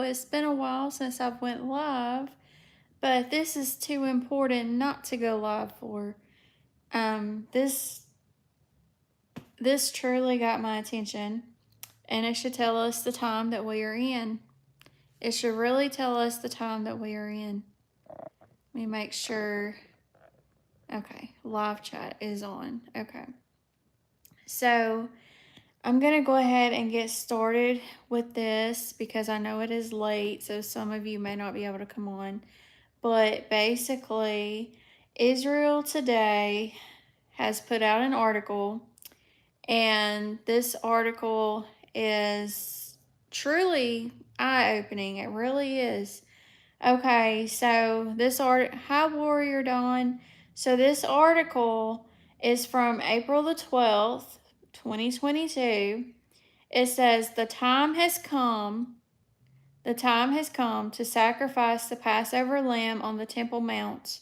it's been a while since I've went live, but this is too important not to go live for. This truly got my attention, and it should tell us the time that we are in. It should really tell us the time that we are in. Let me make sure. Okay, live chat is on. Okay. So I'm going to go ahead and get started with this because I know it is late, so some of you may not be able to come on. But basically, Israel Today has put out an article, and this article is truly eye-opening. It really is. Okay, so this hi Warrior Dawn. So this article is from April the 12th, 2022. It says, the time has come to sacrifice the Passover lamb on the Temple Mount.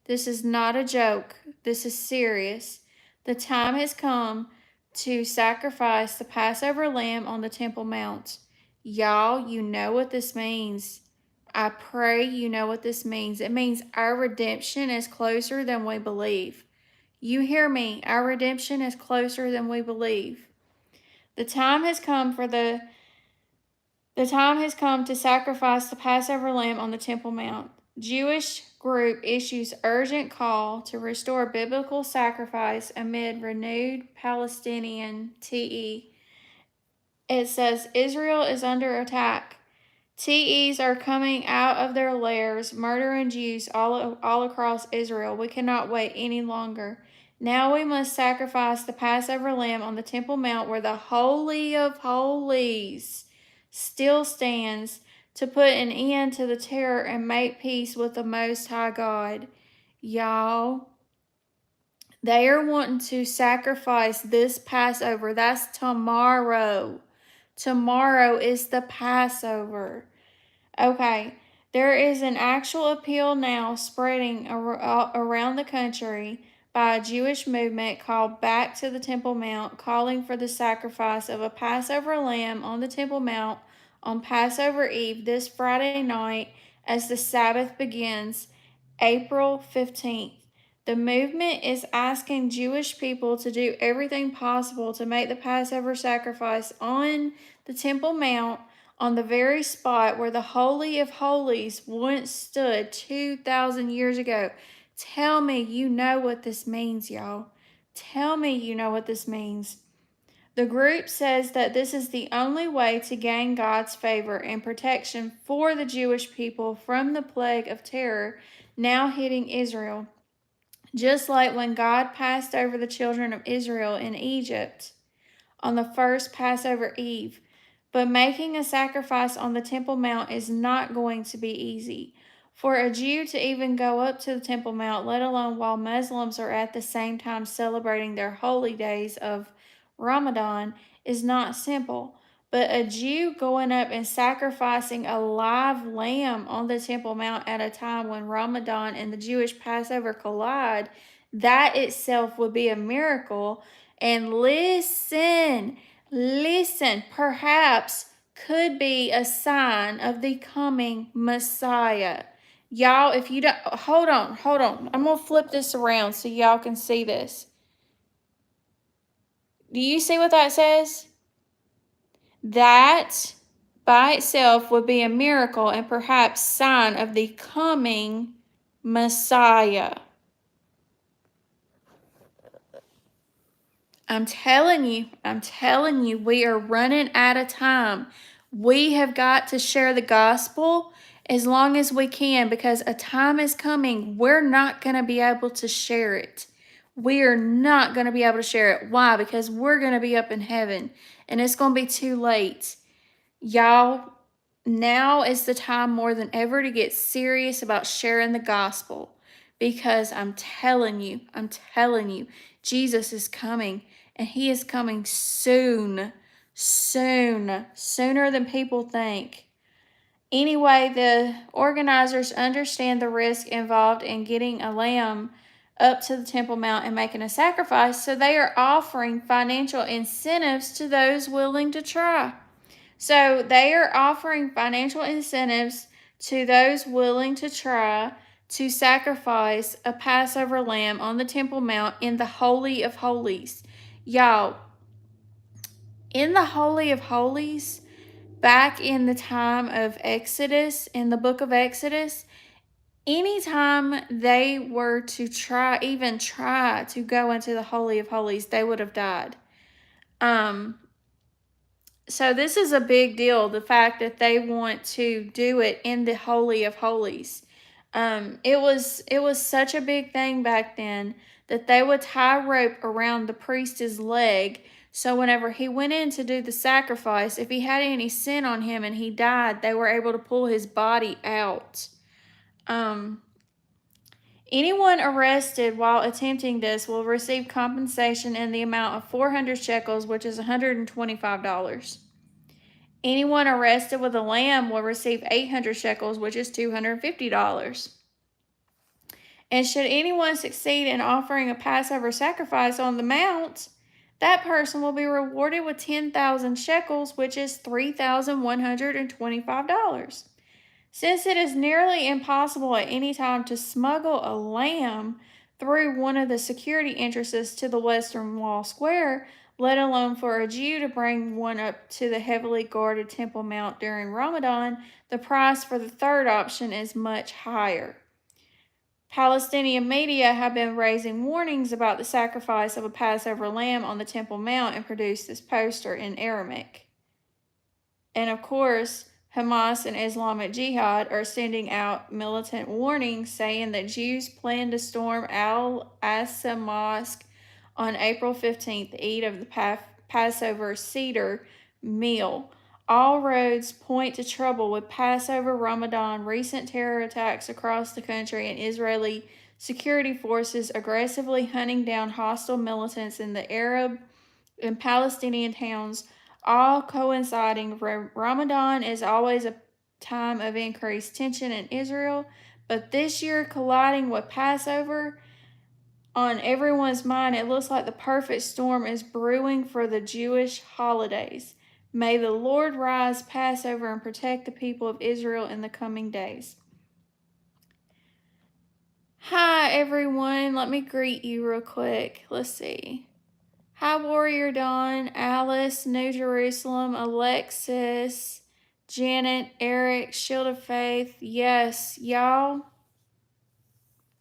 This is not a joke. This is serious. The time has come to sacrifice the Passover lamb on the Temple Mount. Y'all, you know what this means. I pray you know what this means. It means our redemption is closer than we believe. You hear me? Our redemption is closer than we believe. The time has come to sacrifice the Passover lamb on the Temple Mount. Jewish group issues urgent call to restore biblical sacrifice amid renewed Palestinian TE. It says Israel is under attack. TEs are coming out of their lairs, murdering Jews all across Israel. We cannot wait any longer. Now we must sacrifice the Passover lamb on the Temple Mount where the Holy of Holies still stands to put an end to the terror and make peace with the Most High God. Y'all, they are wanting to sacrifice this Passover. That's tomorrow. Tomorrow is the Passover. Okay, there is an actual appeal now spreading around the country by a Jewish movement called Back to the Temple Mount, calling for the sacrifice of a Passover lamb on the Temple Mount on Passover Eve this Friday night as the Sabbath begins, April 15th. The movement is asking Jewish people to do everything possible to make the Passover sacrifice on the Temple Mount on the very spot where the Holy of Holies once stood 2,000 years ago. Tell me you know what this means, y'all. Tell me you know what this means. The group says that this is the only way to gain God's favor and protection for the Jewish people from the plague of terror now hitting Israel. Just like when God passed over the children of Israel in Egypt on the first Passover Eve. But making a sacrifice on the Temple Mount is not going to be easy. For a Jew to even go up to the Temple Mount, let alone while Muslims are at the same time celebrating their holy days of Ramadan, is not simple. But a Jew going up and sacrificing a live lamb on the Temple Mount at a time when Ramadan and the Jewish Passover collide, that itself would be a miracle. And listen, perhaps could be a sign of the coming Messiah. Y'all, if you don't, hold on. I'm going to flip this around so y'all can see this. Do you see what that says? That by itself would be a miracle and perhaps sign of the coming Messiah. I'm telling you, we are running out of time. We have got to share the gospel as long as we can because a time is coming. We're not going to be able to share it. We are not going to be able to share it. Why? Because we're going to be up in heaven and it's going to be too late. Y'all, now is the time more than ever to get serious about sharing the gospel because I'm telling you, Jesus is coming. And he is coming soon, sooner than people think. Anyway, the organizers understand the risk involved in getting a lamb up to the Temple Mount and making a sacrifice, so they are offering financial incentives to those willing to try. So they are offering financial incentives to those willing to try to sacrifice a Passover lamb on the Temple Mount in the Holy of Holies. Y'all, in the Holy of Holies, back in the time of Exodus, in the book of Exodus, anytime they were to even try to go into the Holy of Holies, they would have died. So this is a big deal, the fact that they want to do it in the Holy of Holies. It was such a big thing back then that they would tie rope around the priest's leg, so whenever he went in to do the sacrifice, if he had any sin on him and he died, they were able to pull his body out. Anyone arrested while attempting this will receive compensation in the amount of 400 shekels, which is $125. Anyone arrested with a lamb will receive 800 shekels, which is $250. And should anyone succeed in offering a Passover sacrifice on the mount, that person will be rewarded with 10,000 shekels, which is $3,125. Since it is nearly impossible at any time to smuggle a lamb through one of the security entrances to the Western Wall Square, let alone for a Jew to bring one up to the heavily guarded Temple Mount during Ramadan, the price for the third option is much higher. Palestinian media have been raising warnings about the sacrifice of a Passover lamb on the Temple Mount and produced this poster in Aramaic. And of course, Hamas and Islamic Jihad are sending out militant warnings saying that Jews plan to storm Al-Aqsa Mosque on April 15th, Eid of the Passover Seder meal. All roads point to trouble with Passover, Ramadan, recent terror attacks across the country, and Israeli security forces aggressively hunting down hostile militants in the Arab and Palestinian towns, all coinciding. Ramadan is always a time of increased tension in Israel, but this year colliding with Passover on everyone's mind, it looks like the perfect storm is brewing for the Jewish holidays. May the Lord rise Passover and protect the people of Israel in the coming days. Hi, everyone. Let me greet you real quick. Let's see. Hi, Warrior Dawn, Alice, New Jerusalem, Alexis, Janet, Eric, Shield of Faith. Yes, y'all.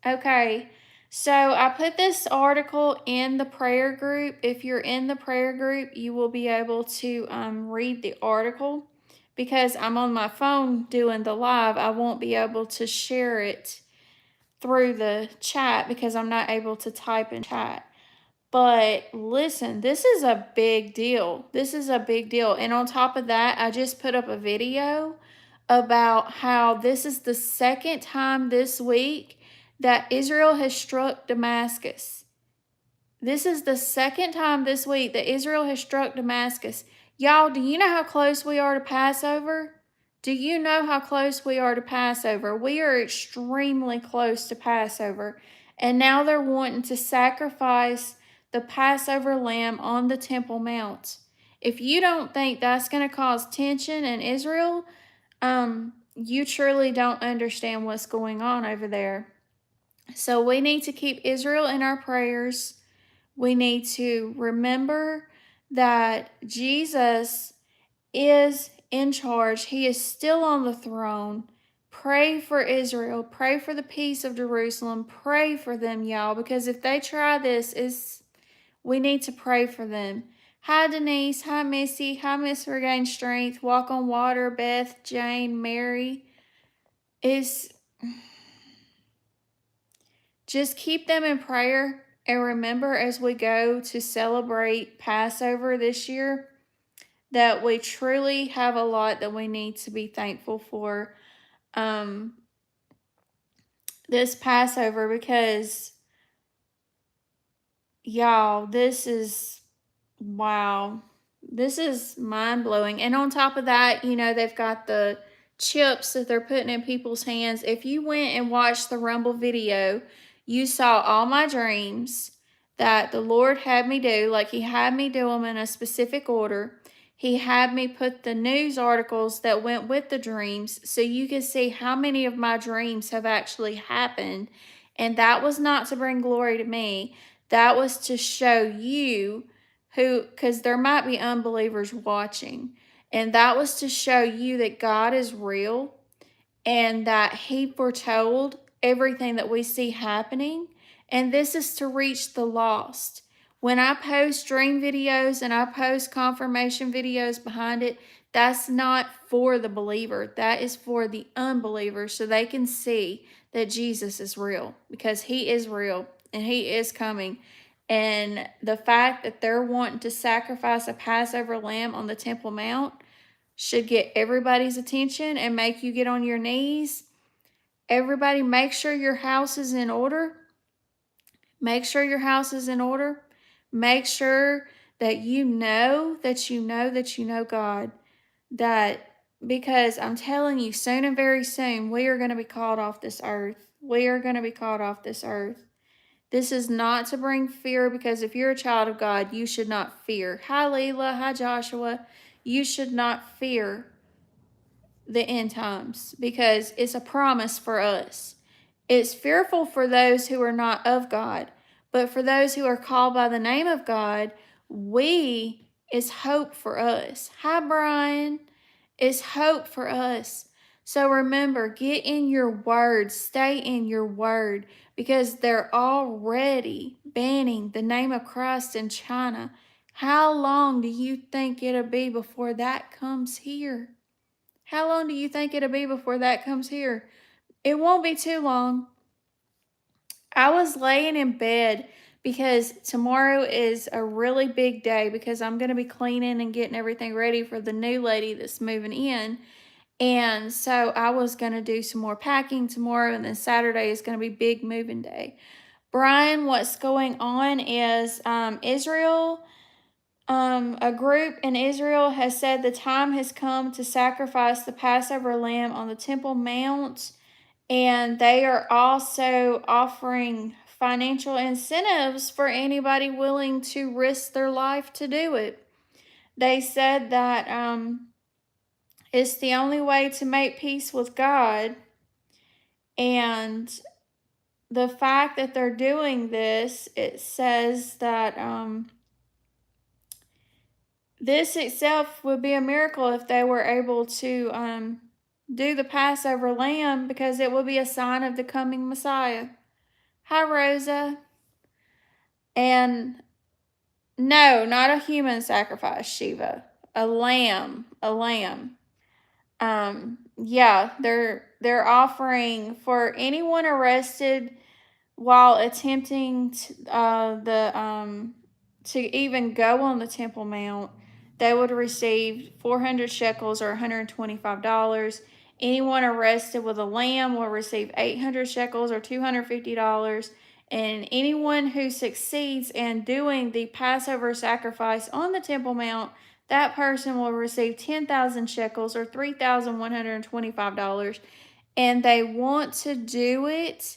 Okay, so I put this article in the prayer group. If you're in the prayer group, you will be able to read the article. Because I'm on my phone doing the live, I won't be able to share it through the chat because I'm not able to type in chat. But listen, this is a big deal. This is a big deal. And on top of that, I just put up a video about how this is the second time this week that Israel has struck Damascus. This is the second time this week that Israel has struck Damascus. Y'all, do you know how close we are to Passover? Do you know how close we are to Passover? We are extremely close to Passover. And now they're wanting to sacrifice the Passover lamb on the Temple Mount. If you don't think that's going to cause tension in Israel, you truly don't understand what's going on over there. So we need to keep Israel in our prayers. We need to remember that Jesus is in charge. He is still on the throne. Pray for Israel. Pray for the peace of Jerusalem. Pray for them, y'all, because if they try this, we need to pray for them. Hi, Denise. Hi, Missy. Hi, Miss Regain Strength. Walk on Water. Beth, Jane, Mary. Just keep them in prayer. And remember, as we go to celebrate Passover this year, that we truly have a lot that we need to be thankful for this Passover, because, y'all, this is, wow, this is mind-blowing. And on top of that, you know, they've got the chips that they're putting in people's hands. If you went and watched the Rumble video, you saw all my dreams that the Lord had me do, like he had me do them in a specific order. He had me put the news articles that went with the dreams so you can see how many of my dreams have actually happened. And that was not to bring glory to me. That was to show you because there might be unbelievers watching. And that was to show you that God is real and that He foretold everything that we see happening. And this is to reach the lost. When I post dream videos and I post confirmation videos behind it, that's not for the believer. That is for the unbeliever so they can see that Jesus is real, because He is real and He is coming. And the fact that they're wanting to sacrifice a Passover lamb on the Temple Mount should get everybody's attention and make you get on your knees. Everybody, make sure your house is in order. Make sure your house is in order. Make sure that you know that you know that you know God. Because I'm telling you, soon and very soon, we are going to be called off this earth. We are going to be called off this earth. This is not to bring fear, because if you're a child of God, you should not fear. Hi, Leela. Hi, Joshua. You should not fear the end times, because it's a promise for us. It's fearful for those who are not of God, but for those who are called by the name of God, is hope for us. Hi, Brian. It's hope for us. So remember, get in your word, stay in your word, because they're already banning the name of Christ in China. How long do you think it'll be before that comes here? How long do you think it'll be before that comes here? It won't be too long. I was laying in bed because tomorrow is a really big day, because I'm going to be cleaning and getting everything ready for the new lady that's moving in. And so I was going to do some more packing tomorrow, and then Saturday is going to be big moving day. Brian, what's going on is Israel. A group in Israel has said the time has come to sacrifice the Passover lamb on the Temple Mount, and they are also offering financial incentives for anybody willing to risk their life to do it. They said that it's the only way to make peace with God, and the fact that they're doing this, it says that this itself would be a miracle if they were able to do the Passover lamb, because it would be a sign of the coming Messiah. Hi, Rosa. And no, not a human sacrifice, Shiva. A lamb. A lamb. Yeah, they're offering for anyone arrested while attempting to even go on the Temple Mount. They would receive 400 shekels or $125. Anyone arrested with a lamb will receive 800 shekels or $250. And anyone who succeeds in doing the Passover sacrifice on the Temple Mount, that person will receive 10,000 shekels or $3,125. And they want to do it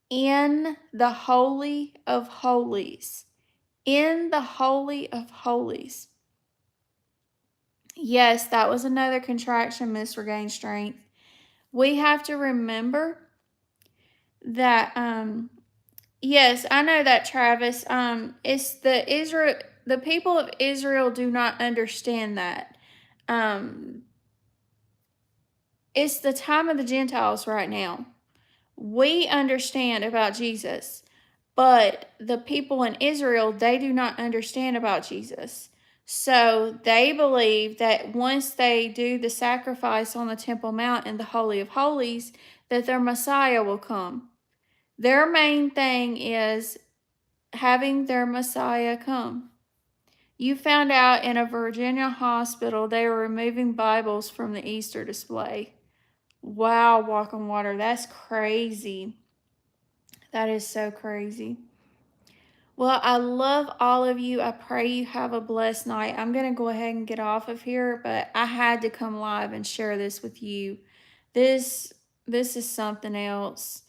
in the Holy of Holies. In the Holy of Holies. Yes, that was another contraction, Miss Regain Strength. We have to remember that, yes, I know that, Travis. It's the people of Israel do not understand that. It's the time of the Gentiles right now. We understand about Jesus, but the people in Israel, they do not understand about Jesus. So they believe that once they do the sacrifice on the Temple Mount in the Holy of Holies, that their Messiah will come. Their main thing is having their Messiah come. You found out in a Virginia hospital they were removing Bibles from the Easter display. Wow, Walk on Water, that's crazy. That is so crazy. Well, I love all of you. I pray you have a blessed night. I'm going to go ahead and get off of here, but I had to come live and share this with you. This is something else.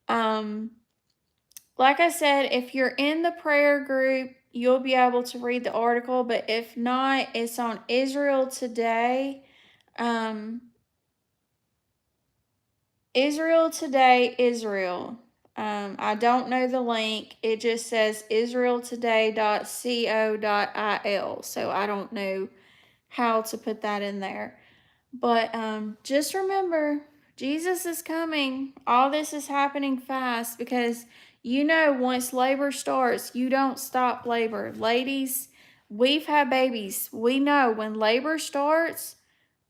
Like I said, if you're in the prayer group, you'll be able to read the article, but if not, it's on Israel Today. Um, Israel Today, Israel. I don't know the link. It just says israeltoday.co.il. So I don't know how to put that in there. But just remember, Jesus is coming. All this is happening fast because once labor starts, you don't stop labor. Ladies, we've had babies. We know when labor starts,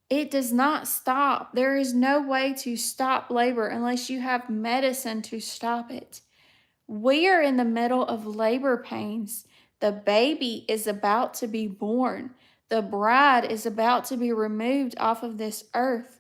it does not stop. There is no way to stop labor unless you have medicine to stop it. We are in the middle of labor pains. The baby is about to be born. The bride is about to be removed off of this earth.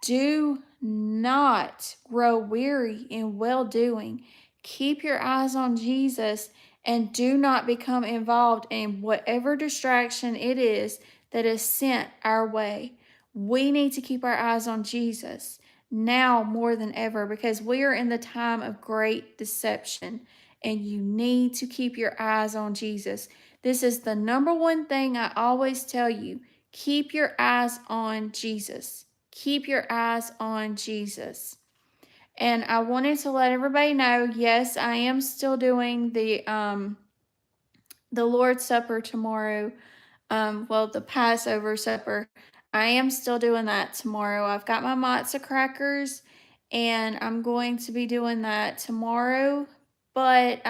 Do not grow weary in well doing. Keep your eyes on Jesus and do not become involved in whatever distraction it is that is sent our way. We need to keep our eyes on Jesus now more than ever because we are in the time of great deception and you need to keep your eyes on Jesus. This is the number one thing I always tell you. Keep your eyes on Jesus. Keep your eyes on Jesus. And I wanted to let everybody know, yes, I am still doing the Lord's Supper tomorrow. The Passover supper. I am still doing that tomorrow. I've got my matzah crackers and I'm going to be doing that tomorrow. But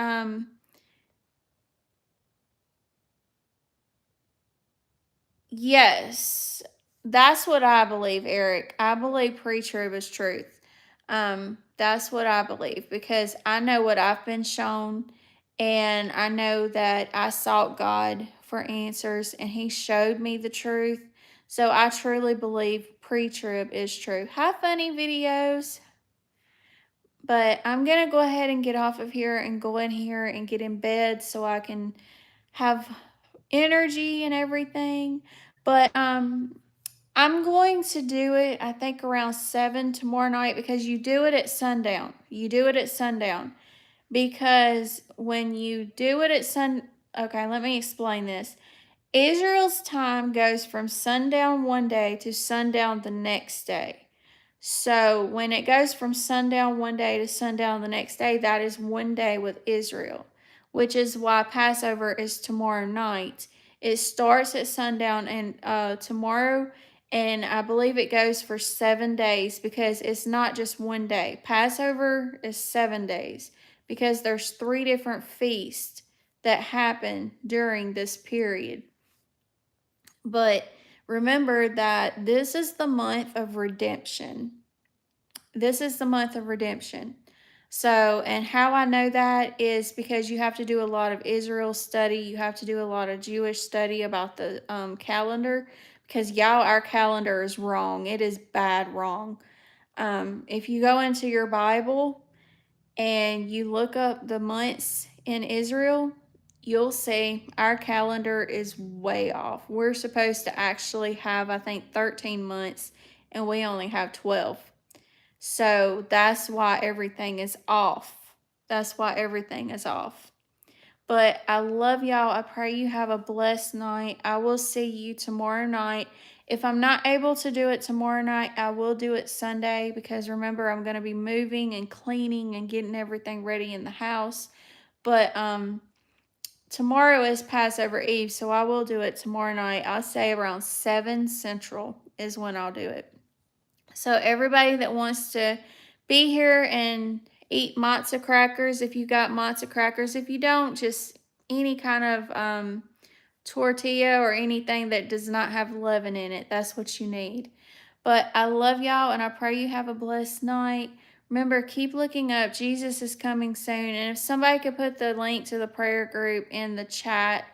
yes, that's what I believe, Eric. I believe pre-trib is truth. That's what I believe because I know what I've been shown, and I know that I sought God for answers, and He showed me the truth. So I truly believe pre-trib is true. Have funny videos, but I'm gonna go ahead and get off of here and go in here and get in bed so I can have energy and everything. But I'm going to do it, I think, around 7 tomorrow night because you do it at sundown. You do it at sundown because when you do it at okay, let me explain this. Israel's time goes from sundown one day to sundown the next day. So when it goes from sundown one day to sundown the next day, that is one day with Israel, which is why Passover is tomorrow night. It starts at sundown and tomorrow, and I believe it goes for 7 days because it's not just one day. Passover is 7 days because there's 3 different feasts that happen during this period. But remember that this is the month of redemption. This is the month of redemption. So, and how I know that is because you have to do a lot of Israel study. You have to do a lot of Jewish study about the calendar because y'all, our calendar is wrong. It is bad wrong. If you go into your Bible and you look up the months in Israel, you'll see our calendar is way off. We're supposed to actually have, I think, 13 months, and we only have 12. So that's why everything is off. That's why everything is off. But I love y'all. I pray you have a blessed night. I will see you tomorrow night. If I'm not able to do it tomorrow night, I will do it Sunday because remember, I'm going to be moving and cleaning and getting everything ready in the house. But tomorrow is Passover Eve, so I will do it tomorrow night. I'll say around 7 Central is when I'll do it. So everybody that wants to be here and eat matzah crackers, if you got matzah crackers, if you don't, just any kind of tortilla or anything that does not have leaven in it. That's what you need. But I love y'all, and I pray you have a blessed night. Remember, keep looking up. Jesus is coming soon. And if somebody could put the link to the prayer group in the chat,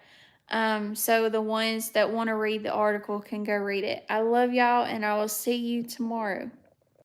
so the ones that want to read the article can go read it. I love y'all, and I will see you tomorrow.